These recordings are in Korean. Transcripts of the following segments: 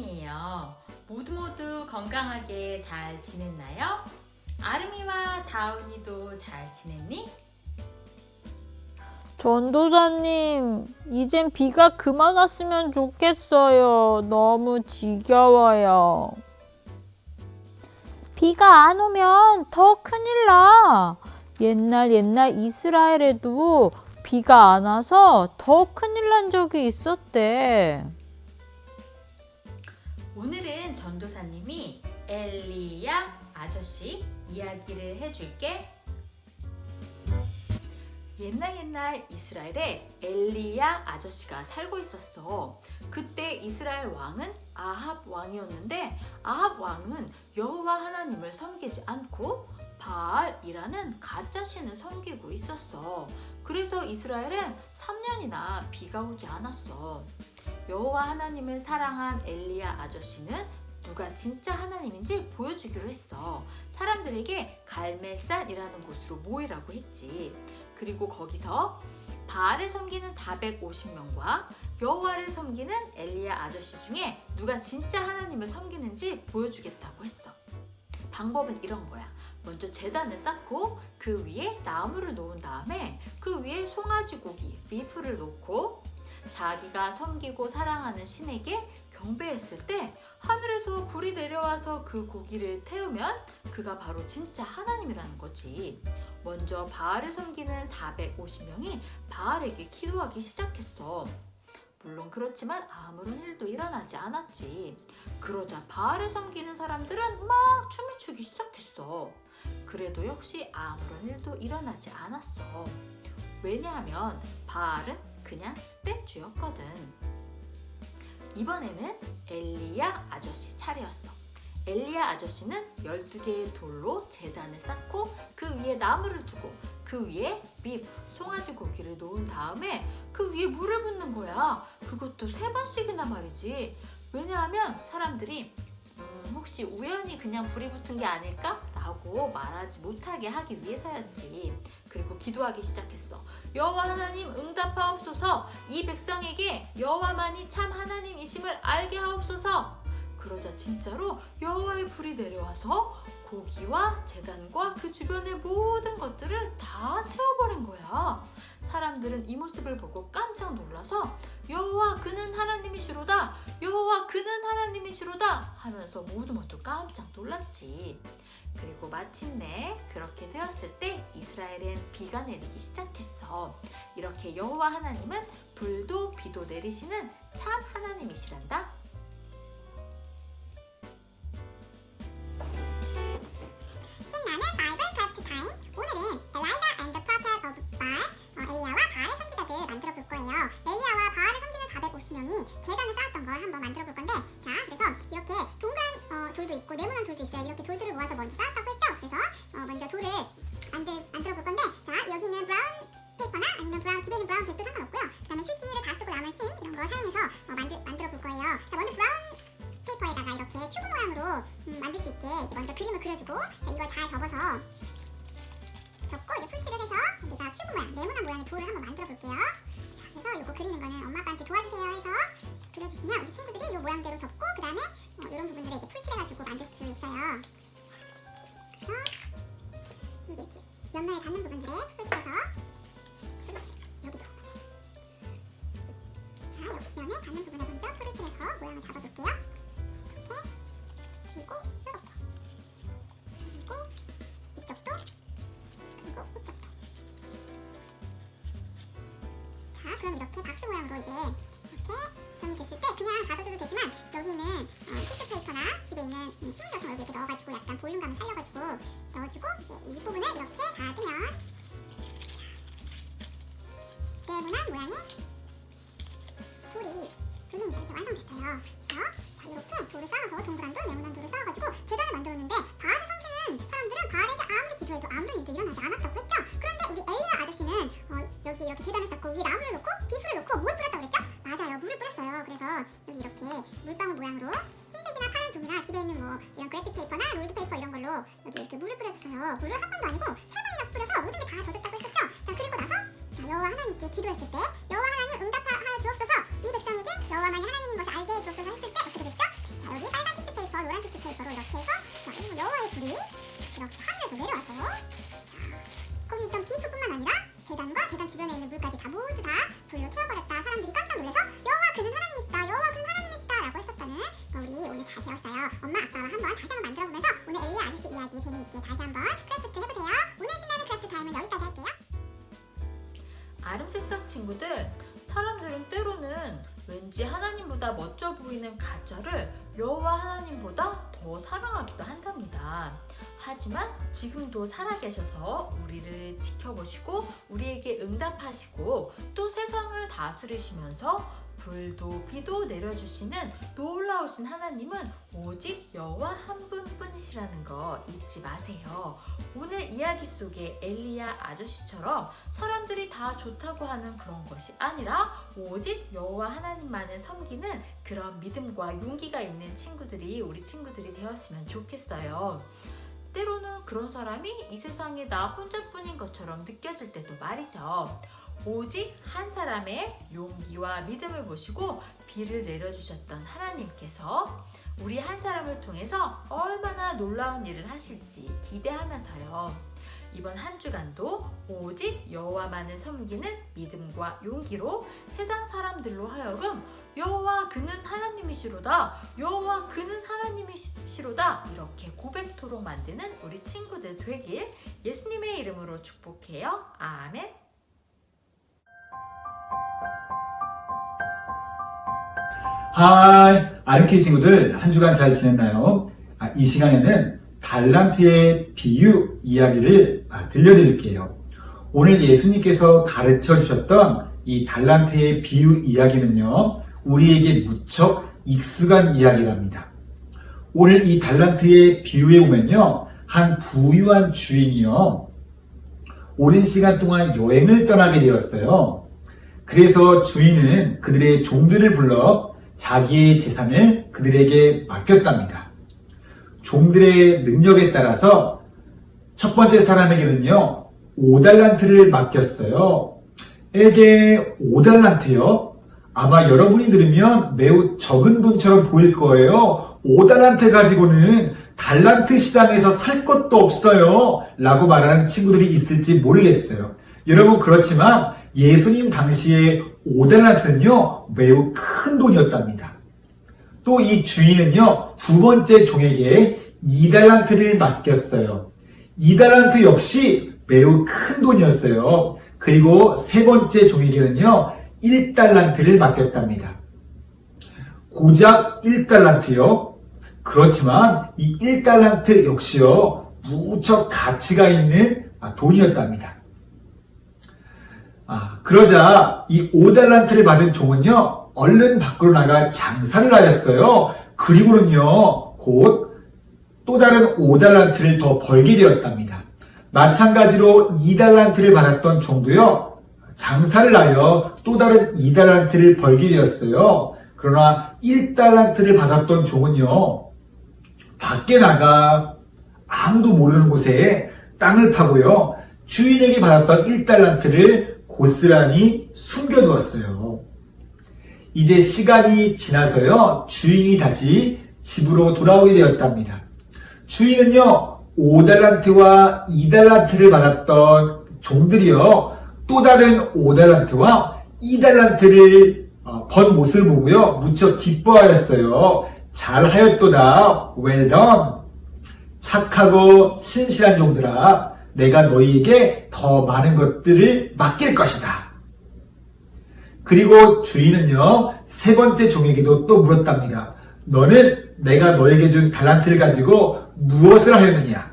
아침이에요. 모두 건강하게 잘 지냈나요? 아름이와 다운이도 잘 지냈니? 전도사님, 이젠 비가 그만 왔으면 좋겠어요. 너무 지겨워요. 비가 안 오면 더 큰일 나. 옛날 이스라엘에도 비가 안 와서 더 큰일 난 적이 있었대. 오늘은 전도사님이 엘리야 아저씨 이야기를 해줄게. 옛날 이스라엘에 엘리야 아저씨가 살고 있었어. 그때 이스라엘 왕은 아합 왕이었는데 아합 왕은 여호와 하나님을 섬기지 않고 바알이라는 가짜 신을 섬기고 있었어. 그래서 이스라엘은 3년이나 비가 오지 않았어. 여호와 하나님을 사랑한 엘리야 아저씨는 누가 진짜 하나님인지 보여주기로 했어. 사람들에게 갈멜산이라는 곳으로 모이라고 했지. 그리고 거기서 바알을 섬기는 450명과 여호와를 섬기는 엘리야 아저씨 중에 누가 진짜 하나님을 섬기는지 보여주겠다고 했어. 방법은 이런 거야. 먼저 제단을 쌓고 그 위에 나무를 놓은 다음에 그 위에 송아지 고기, 비프를 놓고 자기가 섬기고 사랑하는 신에게 경배했을 때 하늘에서 불이 내려와서 그 고기를 태우면 그가 바로 진짜 하나님이라는 거지. 먼저 바알을 섬기는 450명이 바알에게 기도하기 시작했어. 물론 그렇지만 아무런 일도 일어나지 않았지. 그러자 바알을 섬기는 사람들은 막 춤을 추기 시작했어. 그래도 역시 아무런 일도 일어나지 않았어. 왜냐하면 바알은 그냥 스태츄였거든. 이번에는 엘리야 아저씨 차례였어. 엘리야 아저씨는 12개의 돌로 제단을 쌓고 그 위에 나무를 두고 그 위에 비프, 송아지 고기를 놓은 다음에 그 위에 물을 붓는 거야. 그것도 3번씩이나 말이지. 왜냐하면 사람들이 혹시 우연히 그냥 불이 붙은 게 아닐까? 라고 말하지 못하게 하기 위해서였지. 그리고 기도하기 시작했어. 여호와 하나님 응답하옵소서. 이 백성에게 여호와만이 참 하나님이심을 알게 하옵소서. 그러자 진짜로 여호와의 불이 내려와서 고기와 제단과 그 주변의 모든 것들을 다 태워버린 거야. 사람들은 이 모습을 보고 깜짝 놀라서 여호와 그는 하나님이시로다, 여호와 그는 하나님이시로다 하면서 모두 깜짝 놀랐지. 그리고 마침내 그렇게 되었을 때 이스라엘엔 비가 내리기 시작했어. 이렇게 여호와 하나님은 불도 비도 내리시는 참 하나님이시란다. 신나는 바이블 크래프트 타임. 오늘은 엘라이자 앤드 프로페트 오브 바알, 엘리야와 바알의 선지자들 만들어 볼 거예요. 엘리야와 바알을 섬기는 450명이 제단을 쌓았던 걸 한번 만들어 볼 건데, 자, 그래서 이렇게 동그란 돌도 있고 네모난 돌도 있어요. 이렇게 돌들을 모아서 먼저 쌓았다고 했죠. 그래서 먼저 돌을 만들어 볼 건데, 자, 여기는 브라운 페이퍼나 아니면 집에 있는 브라운 백도 상관없고요. 그다음에 휴지를 다 쓰고 남은 심 이런 거 사용해서 만들어 볼 거예요. 자, 먼저 브라운 페이퍼에다가 이렇게 큐브 모양으로 만들 수 있게 먼저 그림을 그려주고, 자, 이걸 잘 접고 이제 풀칠을 해서 우리가 큐브 모양, 네모난 모양의 돌을 한번 만들어 볼게요. 자, 그래서 이거 그리는 거는 엄마 아빠한테 도와주세요 해서 그려주시면 우리 친구들이 이 모양대로 접고 그 다음에 이런 부분들에 이제 풀칠해가지고 만들 수 있어요. 그래서 이렇게 옆면에 닿는 부분들에 풀칠해서 여기도 맞춰서, 자, 옆면에 닿는 부분에 먼저 풀칠해서 모양을 잡아볼게요. 이렇게, 그리고 이렇게, 그리고 이쪽도, 그리고 이쪽도. 자, 그럼 이렇게 박스 모양으로 이제 이렇게 구성이 됐을 때 그냥 가둬줘도 되지만 여기는 티슈 페이퍼나 집에 있는 신문 같은 걸 이렇게 넣어가지고 약간 볼륨감을 살려가지고 넣어주고, 이제 이 윗부분을 이렇게 닫으면 네모난 모양의 돌이 이렇게 완성됐어요. 그래서 자, 이렇게 돌을 쌓아서 동그란 돌, 네모난 돌을 쌓아가지고 제단을 만들었는데, 바알을 섬기는 사람들은 바알에게 아무리 기도해도 아무런 일도 일어나지 않았다고 했죠. 그런데 우리 엘리야 아저씨는 여기 이렇게 제단을 쌓고 위에 나무를 놓고 비프를 놓고 뭘 뿌렸다고 그랬죠? 맞아요, 물을 뿌렸어요. 그래서 여기 이렇게 물방울 모양으로 흰색이나 파란 종이나 집에 있는 뭐 이런 그래픽 페이퍼나 롤드 페이퍼 이런 걸로 여기 이렇게 물을 뿌려줬어요. 물을 한 번도 아니고 3번이나 뿌려서 모든 게 다 젖었다고 했었죠. 자, 그리고 나서 여호와 하나님께 기도했을 때 여호와 하나님 응답하여 주옵소서. 이 백성에게 여호와만이 하나님인 것을 알게 해주옵소서 했을 때 어떻게 됐죠? 우리 오늘 잘 배웠어요. 엄마 아빠와 한번 다시 한번 만들어 보면서 오늘 엘리야 아저씨 이야기 재미있게 다시 한번 크래프트 해보세요. 오늘 신나는 크래프트 타임은 여기까지 할게요. 아름세상 친구들, 사람들은 때로는 왠지 하나님보다 멋져 보이는 가짜를 여호와 하나님보다 더 사랑하기도 한답니다. 하지만 지금도 살아계셔서 우리를 지켜보시고 우리에게 응답하시고 또 세상을 다스리시면서 불도 비도 내려주시는 놀라우신 하나님은 오직 여호와 한 분뿐이시라는 거 잊지 마세요. 오늘 이야기 속의 엘리야 아저씨처럼 사람들이 다 좋다고 하는 그런 것이 아니라 오직 여호와 하나님만을 섬기는 그런 믿음과 용기가 있는 친구들이 우리 친구들이 되었으면 좋겠어요. 때로는 그런 사람이 이 세상에 나 혼자뿐인 것처럼 느껴질 때도 말이죠. 오직 한 사람의 용기와 믿음을 보시고 비를 내려주셨던 하나님께서 우리 한 사람을 통해서 얼마나 놀라운 일을 하실지 기대하면서요. 이번 한 주간도 오직 여호와만을 섬기는 믿음과 용기로 세상 사람들로 하여금 여호와 그는 하나님이시로다, 여호와 그는 하나님이시로다 이렇게 고백토록 만드는 우리 친구들 되길 예수님의 이름으로 축복해요. 아멘. 하이, 아름키 친구들 한 주간 잘 지냈나요? 이 시간에는 달란트의 비유 이야기를 들려드릴게요. 오늘 예수님께서 가르쳐 주셨던 이 달란트의 비유 이야기는요, 우리에게 무척 익숙한 이야기랍니다. 오늘 이 달란트의 비유에 보면요, 한 부유한 주인이요, 오랜 시간 동안 여행을 떠나게 되었어요. 그래서 주인은 그들의 종들을 불러 자기의 재산을 그들에게 맡겼답니다. 종들의 능력에 따라서 첫 번째 사람에게는요, 5달란트를 맡겼어요. 에게 5달란트요? 아마 여러분이 들으면 매우 적은 돈처럼 보일 거예요. 5달란트 가지고는 달란트 시장에서 살 것도 없어요 라고 말하는 친구들이 있을지 모르겠어요. 여러분, 그렇지만 예수님 당시에 5달란트는요 매우 큰 돈이었답니다. 또 이 주인은요 두 번째 종에게 2달란트를 맡겼어요. 2달란트 역시 매우 큰 돈이었어요. 그리고 세 번째 종에게는요 1달란트를 맡겼답니다. 고작 1달란트요? 그렇지만 이 1달란트 역시요 무척 가치가 있는 돈이었답니다. 그러자 이 5달란트를 받은 종은요 얼른 밖으로 나가 장사를 하였어요. 그리고는요 곧 또 다른 5달란트를 더 벌게 되었답니다. 마찬가지로 2달란트를 받았던 종도요 장사를 하여 또 다른 2달란트를 벌게 되었어요. 그러나 1달란트를 받았던 종은요 밖에 나가 아무도 모르는 곳에 땅을 파고요 주인에게 받았던 1달란트를 고스란히 숨겨두었어요. 이제 시간이 지나서요 주인이 다시 집으로 돌아오게 되었답니다. 주인은요 5달란트와 2달란트를 받았던 종들이요 또 다른 5달란트와 2달란트를 번 모습을 보고요 무척 기뻐하였어요. 잘하였도다, well done. 착하고 신실한 종들아, 내가 너희에게 더 많은 것들을 맡길 것이다. 그리고 주인은요 세 번째 종에게도 또 물었답니다. 너는 내가 너에게 준 달란트를 가지고 무엇을 하였느냐?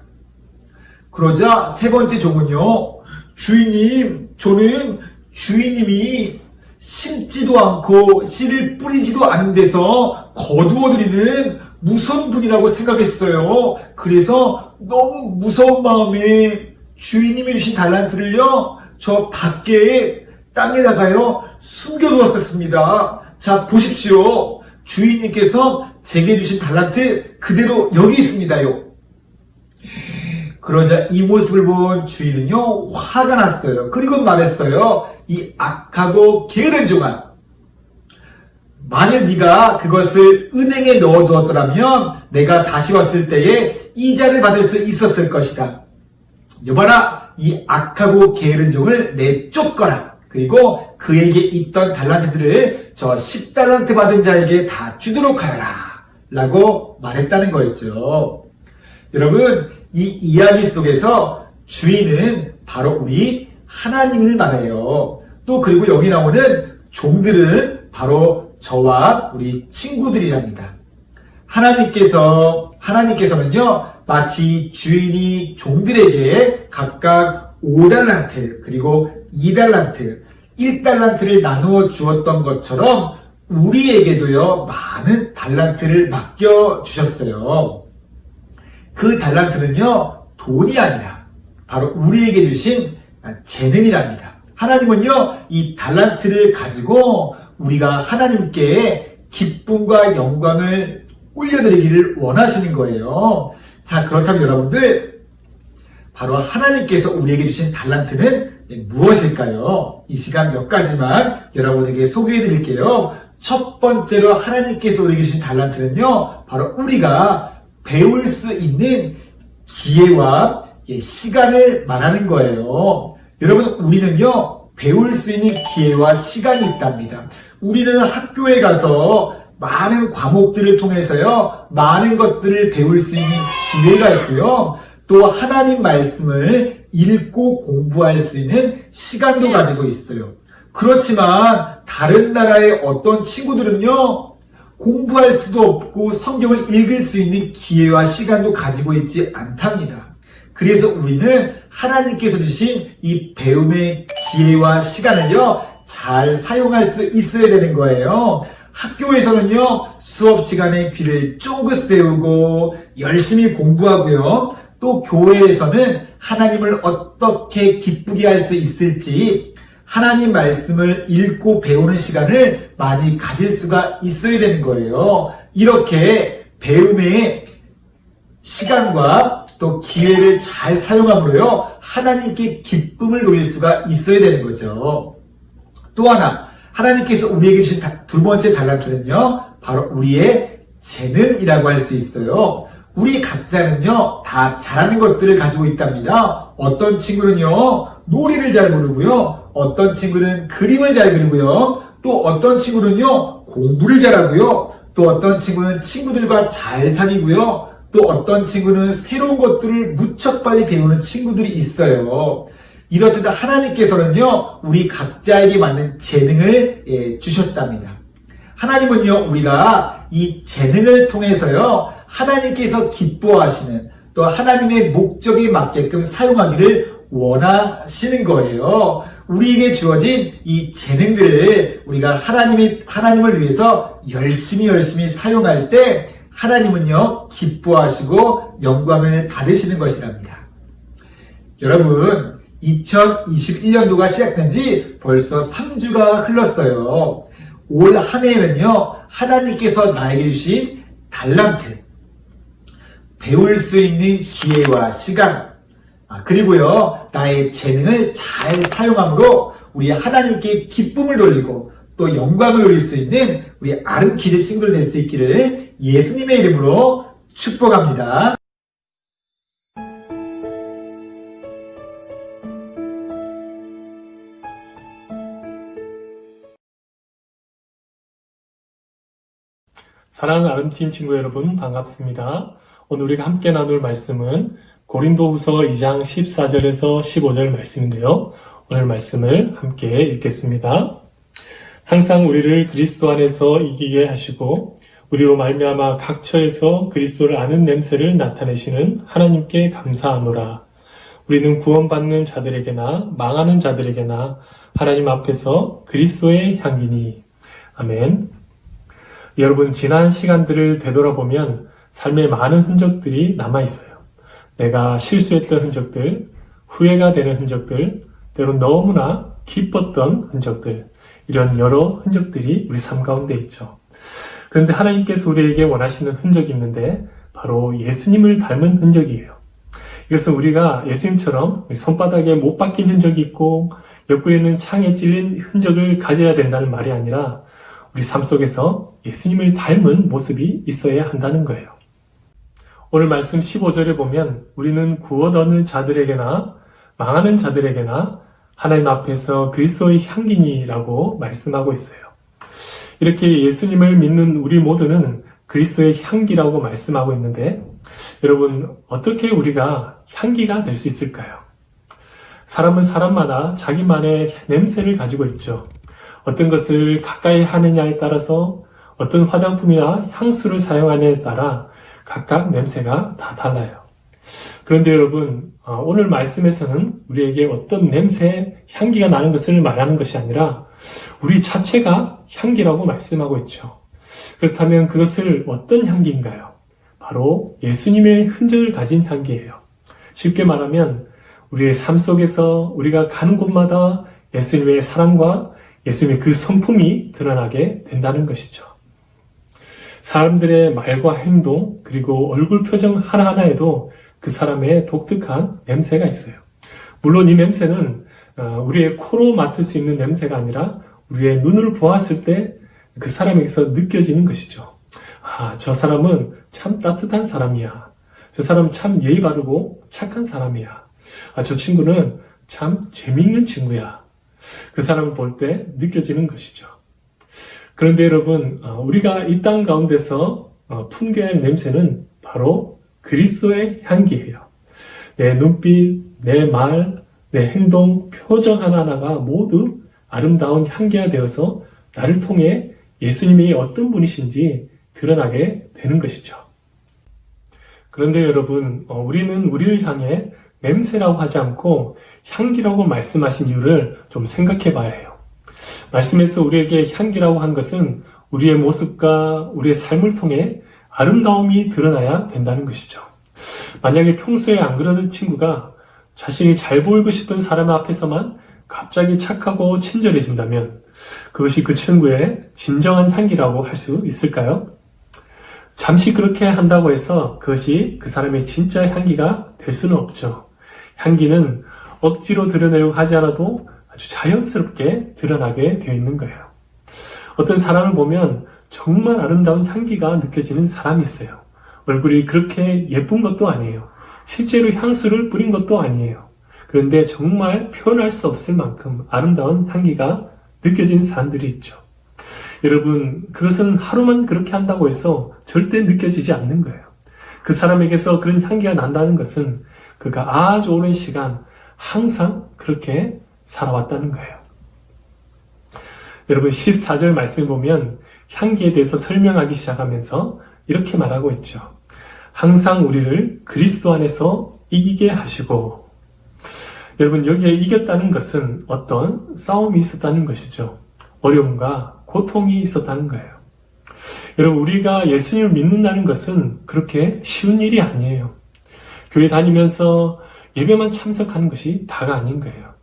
그러자 세 번째 종은요 주인님, 저는 주인님이 심지도 않고 씨를 뿌리지도 않은 데서 거두어들이는 무서운 분이라고 생각했어요. 그래서 너무 무서운 마음에 주인님이 주신 달란트를요 저 밖에 땅에다가요 숨겨두었었습니다. 자, 보십시오. 주인님께서 제게 주신 달란트 그대로 여기 있습니다요. 그러자 이 모습을 본 주인은요 화가 났어요. 그리고 말했어요. 이 악하고 게으른 종아, 만일 네가 그것을 은행에 넣어두었더라면 내가 다시 왔을 때에 이자를 받을 수 있었을 것이다. 여봐라, 이 악하고 게으른 종을 내쫓거라. 그리고 그에게 있던 달란트들을 저 10달란트 받은 자에게 다 주도록 하여라. 라고 말했다는 거였죠. 여러분, 이 이야기 속에서 주인은 바로 우리 하나님을 말해요. 또 그리고 여기 나오는 종들은 바로 저와 우리 친구들이랍니다. 하나님께서는요, 마치 주인이 종들에게 각각 5달란트, 그리고 2달란트, 1달란트를 나누어 주었던 것처럼 우리에게도요, 많은 달란트를 맡겨주셨어요. 그 달란트는요, 돈이 아니라 바로 우리에게 주신 재능이랍니다. 하나님은요, 이 달란트를 가지고 우리가 하나님께 기쁨과 영광을 올려드리기를 원하시는 거예요. 자, 그렇다면 여러분들, 바로 하나님께서 우리에게 주신 달란트는 무엇일까요? 이 시간 몇 가지만 여러분에게 소개해 드릴게요. 첫 번째로 하나님께서 우리에게 주신 달란트는요, 바로 우리가 배울 수 있는 기회와 시간을 말하는 거예요. 여러분, 우리는요, 배울 수 있는 기회와 시간이 있답니다. 우리는 학교에 가서 많은 과목들을 통해서요, 많은 것들을 배울 수 있는 기회가 있고요. 또 하나님 말씀을 읽고 공부할 수 있는 시간도 가지고 있어요. 그렇지만 다른 나라의 어떤 친구들은요, 공부할 수도 없고 성경을 읽을 수 있는 기회와 시간도 가지고 있지 않답니다. 그래서 우리는 하나님께서 주신 이 배움의 기회와 시간을요, 잘 사용할 수 있어야 되는 거예요. 학교에서는요, 수업 시간에 귀를 쫑긋 세우고 열심히 공부하고요. 또 교회에서는 하나님을 어떻게 기쁘게 할 수 있을지 하나님 말씀을 읽고 배우는 시간을 많이 가질 수가 있어야 되는 거예요. 이렇게 배움의 시간과 또 기회를 잘 사용함으로요, 하나님께 기쁨을 돌릴 수가 있어야 되는 거죠. 또 하나, 하나님께서 우리에게 주신 두 번째 달란트는요, 바로 우리의 재능이라고 할 수 있어요. 우리 각자는요, 다 잘하는 것들을 가지고 있답니다. 어떤 친구는요, 놀이를 잘 부르고요, 어떤 친구는 그림을 잘 그리고요, 또 어떤 친구는요, 공부를 잘하고요, 또 어떤 친구는 친구들과 잘 사귀고요, 또 어떤 친구는 새로운 것들을 무척 빨리 배우는 친구들이 있어요. 이렇듯 하나님께서는요, 우리 각자에게 맞는 재능을 주셨답니다. 하나님은요, 우리가 이 재능을 통해서요, 하나님께서 기뻐하시는, 또 하나님의 목적에 맞게끔 사용하기를 원하시는 거예요. 우리에게 주어진 이 재능들을 우리가 하나님을 위해서 열심히 사용할 때 하나님은요, 기뻐하시고 영광을 받으시는 것이랍니다. 여러분, 2021년도가 시작된 지 벌써 3주가 흘렀어요. 올 한 해에는요, 하나님께서 나에게 주신 달란트, 배울 수 있는 기회와 시간, 그리고요, 나의 재능을 잘 사용함으로 우리 하나님께 기쁨을 돌리고 또 영광을 올릴 수 있는 우리 아름키즈 친구들 될 수 있기를 예수님의 이름으로 축복합니다. 사랑하는 아름팀 친구 여러분, 반갑습니다. 오늘 우리가 함께 나눌 말씀은 고린도후서 2장 14절에서 15절 말씀인데요. 오늘 말씀을 함께 읽겠습니다. 항상 우리를 그리스도 안에서 이기게 하시고 우리로 말미암아 각 처에서 그리스도를 아는 냄새를 나타내시는 하나님께 감사하노라. 우리는 구원받는 자들에게나 망하는 자들에게나 하나님 앞에서 그리스도의 향기니. 아멘. 여러분, 지난 시간들을 되돌아보면 삶의 많은 흔적들이 남아있어요. 내가 실수했던 흔적들, 후회가 되는 흔적들, 때론 너무나 기뻤던 흔적들, 이런 여러 흔적들이 우리 삶 가운데 있죠. 그런데 하나님께서 우리에게 원하시는 흔적이 있는데 바로 예수님을 닮은 흔적이에요. 이것은 우리가 예수님처럼 손바닥에 못 박힌 흔적이 있고 옆구리에 있는 창에 찔린 흔적을 가져야 된다는 말이 아니라 우리 삶 속에서 예수님을 닮은 모습이 있어야 한다는 거예요. 오늘 말씀 15절에 보면 우리는 구원 얻는 자들에게나 망하는 자들에게나 하나님 앞에서 그리스도의 향기니라고 말씀하고 있어요. 이렇게 예수님을 믿는 우리 모두는 그리스도의 향기라고 말씀하고 있는데 여러분 어떻게 우리가 향기가 될 수 있을까요? 사람은 사람마다 자기만의 냄새를 가지고 있죠. 어떤 것을 가까이 하느냐에 따라서 어떤 화장품이나 향수를 사용하느냐에 따라 각각 냄새가 다 달라요. 그런데 여러분 오늘 말씀에서는 우리에게 어떤 냄새, 향기가 나는 것을 말하는 것이 아니라 우리 자체가 향기라고 말씀하고 있죠. 그렇다면 그것을 어떤 향기인가요? 바로 예수님의 흔적을 가진 향기예요. 쉽게 말하면 우리의 삶 속에서 우리가 가는 곳마다 예수님의 사랑과 예수님의 그 성품이 드러나게 된다는 것이죠. 사람들의 말과 행동 그리고 얼굴 표정 하나하나에도 그 사람의 독특한 냄새가 있어요. 물론 이 냄새는 우리의 코로 맡을 수 있는 냄새가 아니라 우리의 눈으로 보았을 때 그 사람에게서 느껴지는 것이죠. 저 사람은 참 따뜻한 사람이야. 저 사람은 참 예의 바르고 착한 사람이야. 저 친구는 참 재밌는 친구야. 그 사람을 볼 때 느껴지는 것이죠. 그런데 여러분, 우리가 이 땅 가운데서 풍겨야 할 냄새는 바로 그리스도의 향기예요. 내 눈빛, 내 말, 내 행동, 표정 하나하나가 모두 아름다운 향기가 되어서 나를 통해 예수님이 어떤 분이신지 드러나게 되는 것이죠. 그런데 여러분, 우리는 우리를 향해 냄새라고 하지 않고 향기라고 말씀하신 이유를 좀 생각해 봐야 해요. 말씀에서 우리에게 향기라고 한 것은 우리의 모습과 우리의 삶을 통해 아름다움이 드러나야 된다는 것이죠. 만약에 평소에 안 그러는 친구가 자신이 잘 보이고 싶은 사람 앞에서만 갑자기 착하고 친절해진다면 그것이 그 친구의 진정한 향기라고 할 수 있을까요? 잠시 그렇게 한다고 해서 그것이 그 사람의 진짜 향기가 될 수는 없죠. 향기는 억지로 드러내려고 하지 않아도 아주 자연스럽게 드러나게 되어 있는 거예요. 어떤 사람을 보면 정말 아름다운 향기가 느껴지는 사람이 있어요. 얼굴이 그렇게 예쁜 것도 아니에요. 실제로 향수를 뿌린 것도 아니에요. 그런데 정말 표현할 수 없을 만큼 아름다운 향기가 느껴지는 사람들이 있죠. 여러분, 그것은 하루만 그렇게 한다고 해서 절대 느껴지지 않는 거예요. 그 사람에게서 그런 향기가 난다는 것은 그가 아주 오랜 시간 항상 그렇게 살아왔다는 거예요. 여러분, 14절 말씀을 보면 향기에 대해서 설명하기 시작하면서 이렇게 말하고 있죠. 항상 우리를 그리스도 안에서 이기게 하시고. 여러분, 여기에 이겼다는 것은 어떤 싸움이 있었다는 것이죠. 어려움과 고통이 있었다는 거예요. 여러분, 우리가 예수님을 믿는다는 것은 그렇게 쉬운 일이 아니에요. 교회 다니면서 예배만 참석하는 것이 다가 아닌 거예요.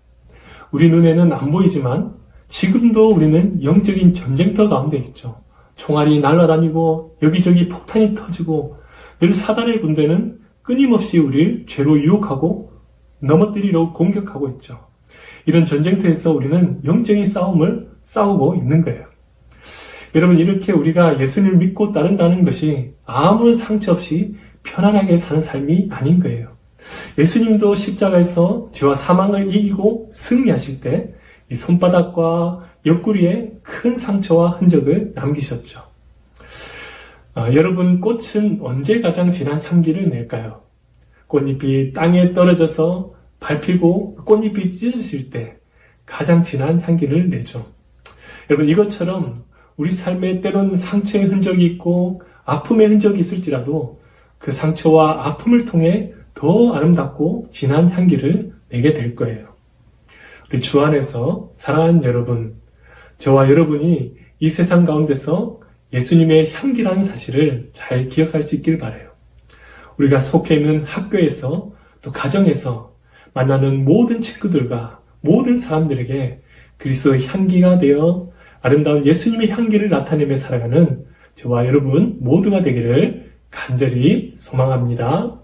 우리 눈에는 안 보이지만 지금도 우리는 영적인 전쟁터 가운데 있죠. 총알이 날아다니고 여기저기 폭탄이 터지고 늘 사단의 군대는 끊임없이 우리를 죄로 유혹하고 넘어뜨리려고 공격하고 있죠. 이런 전쟁터에서 우리는 영적인 싸움을 싸우고 있는 거예요. 여러분, 이렇게 우리가 예수님을 믿고 따른다는 것이 아무런 상처 없이 편안하게 사는 삶이 아닌 거예요. 예수님도 십자가에서 죄와 사망을 이기고 승리하실 때 이 손바닥과 옆구리에 큰 상처와 흔적을 남기셨죠. 여러분, 꽃은 언제 가장 진한 향기를 낼까요? 꽃잎이 땅에 떨어져서 밟히고 꽃잎이 찢어질 때 가장 진한 향기를 내죠. 여러분, 이것처럼 우리 삶에 때론 상처의 흔적이 있고 아픔의 흔적이 있을지라도 그 상처와 아픔을 통해 더 아름답고 진한 향기를 내게 될 거예요. 우리 주 안에서 사랑하는 여러분, 저와 여러분이 이 세상 가운데서 예수님의 향기라는 사실을 잘 기억할 수 있길 바라요. 우리가 속해 있는 학교에서 또 가정에서 만나는 모든 친구들과 모든 사람들에게 그리스도의 향기가 되어 아름다운 예수님의 향기를 나타내며 살아가는 저와 여러분 모두가 되기를 간절히 소망합니다.